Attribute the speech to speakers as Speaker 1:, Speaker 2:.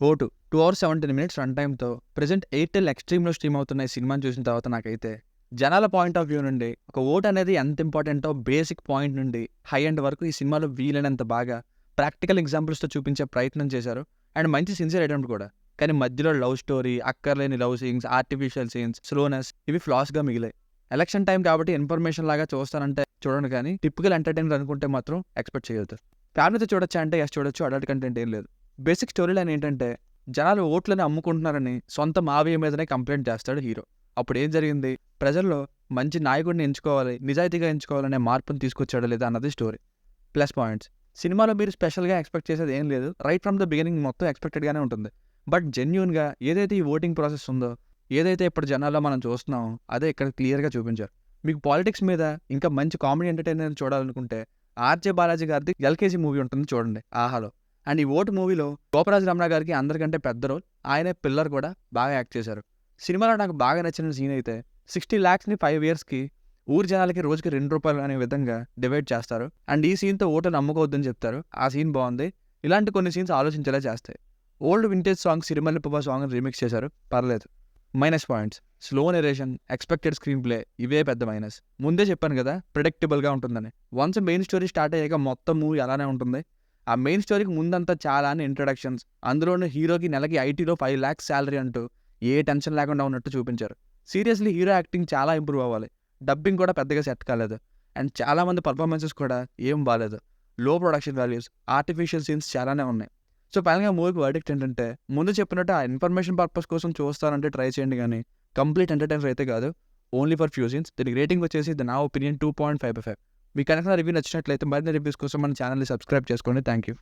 Speaker 1: Vote 2 hours 17 minutes run టైమ్‌తో present Airtel ఎక్స్‌ట్రీమ్‌లో stream అవుతున్న ఈ సినిమాని చూసిన తర్వాత నాకైతే జనాల పాయింట్ ఆఫ్ వ్యూ నుండి ఒక ఓట్ అనేది ఎంత ఇంపార్టెంటో బేసిక్ పాయింట్ నుండి హై ఎండ్ వరకు ఈ సినిమాలో వీలైనంత బాగా ప్రాక్టికల్ ఎగ్జాంపుల్స్‌తో చూపించే ప్రయత్నం చేశారు. అండ్ మంచి సిన్సియర్ అటెంప్ట్ కూడా. కానీ మధ్యలో లవ్ స్టోరీ, అక్కర్లేని love scenes, artificial scenes, slowness ఇవి ఫ్లాస్‌గా మిగిలాయి. ఎలక్షన్ టైం కాబట్టి ఇన్ఫర్మేషన్ లాగా చూస్తానంటే చూడండి కానీ టిపికల్ ఎంటర్‌టైనర్ అనుకుంటే మాత్రం ఎక్స్‌పెక్ట్ చేయొద్దు. ఫ్యామిలీతో చూడొచ్చా అంటే యెస్ చూడొచ్చు. అడల్ట్ కంటెంట్ ఏం లేదు. బేసిక్ స్టోరీ లైన్ ఏంటంటే జనాలు ఓట్లని అమ్ముకుంటున్నారని సొంత మావయ్య మీదనే కంప్లైంట్ చేస్తాడు హీరో. అప్పుడేం జరిగింది? ప్రజల్లో మంచి నాయకుడిని ఎంచుకోవాలి, నిజాయితీగా ఎంచుకోవాలనే మార్పుని తీసుకొచ్చాడా లేదా అన్నది స్టోరీ. Plus points. సినిమాలో మీరు స్పెషల్‌గా ఎక్స్‌పెక్ట్ చేసేది ఏం లేదు. రైట్ ఫ్రమ్ ద బిగినింగ్ మొత్తం ఎక్స్‌పెక్టెడ్‌గానే ఉంటుంది. బట్ జెన్యూన్‌గా ఏదైతే ఈ ఓటింగ్ ప్రాసెస్ ఉందో, ఏదైతే ఇప్పుడు జనాల్లో మనం చూస్తున్నామో అదే ఇక్కడ క్లియర్‌గా చూపించారు. మీకు పాలిటిక్స్ మీద ఇంకా మంచి కామెడీ ఎంటర్‌టైనర్ చూడాలనుకుంటే 'ఆర్‌జే బాలాజీ' గారిది 'ఎల్‌కేజీ' మూవీ ఉంటుంది చూడండి 'ఆహాలో'. అండ్ ఈ ఓటు మూవీలో గోపరాజు రమణ గారికి అందరికంటే పెద్ద రోల్. ఆయనే పిల్లర్ కూడా బాగా యాక్ట్ చేశారు. సినిమాలో నాకు బాగా నచ్చిన సీన్ అయితే 60 lakhsని 5 ఇయర్స్‌కి ఊరు జనాలకి రోజుకి ₹2 అనే విధంగా డివైడ్ చేస్తారు. అండ్ ఈ సీన్‌తో ఓటుని నమ్ముకోవద్దని చెప్తారు. ఆ సీన్ బాగుంది. ఇలాంటి కొన్ని సీన్స్ ఆలోచించేలా చేస్తాయి. ఓల్డ్ వింటేజ్ సాంగ్ 'సిరిమల్లె పువ్వా' సాంగ్‌ని రీమిక్స్ చేశారు. పర్లేదు. Minus points. Slow narration, expected screen play ఇవే పెద్ద మైనస్. ముందే చెప్పాను కదా ప్రెడిక్టబుల్‌గా ఉంటుందని. వన్స్ మెయిన్ స్టోరీ స్టార్ట్ అయ్యాక మొత్తం మూవీ అలానే ఉంటుంది. ఆ మెయిన్ స్టోరీకి ముందంతా చాలానే ఇంట్రడక్షన్స్, అందులోనూ హీరోకి నెలకి ఐటీలో 5 lakhs శాలరీ అంటూ ఏ టెన్షన్ లేకుండా ఉన్నట్టు చూపించారు. సీరియస్లీ హీరో యాక్టింగ్ చాలా ఇంప్రూవ్ అవ్వాలి. డబ్బింగ్ కూడా పెద్దగా సెట్ కాలేదు. అండ్ చాలామంది పర్ఫార్మెన్సెస్ కూడా ఏం బాలేదు. లో ప్రొడక్షన్ వాల్యూస్, ఆర్టిఫిషియల్ సీన్స్ చాలానే ఉన్నాయి. సో ఫైనల్‌గా మూవీకి వర్డిక్ట్ ఏంటంటే ముందు చెప్పినట్టు ఆ ఇన్ఫర్మేషన్ పర్పస్ కోసం చూస్తారంటే ట్రై చేయండి గానీ కంప్లీట్ ఎంటర్‌టైనర్ అయితే కాదు. Only for few scenes. దీనికి రేటింగ్ వచ్చేసి నా ఒపీనియన్ 2.5/5. మీకు కనుక నా రివ్యూ నచ్చినట్లయితే మరిన్ని రివ్యూస్ కోసం మన ఛానల్‌ని సబ్స్క్రైబ్ చేసుకోండి. Thank you.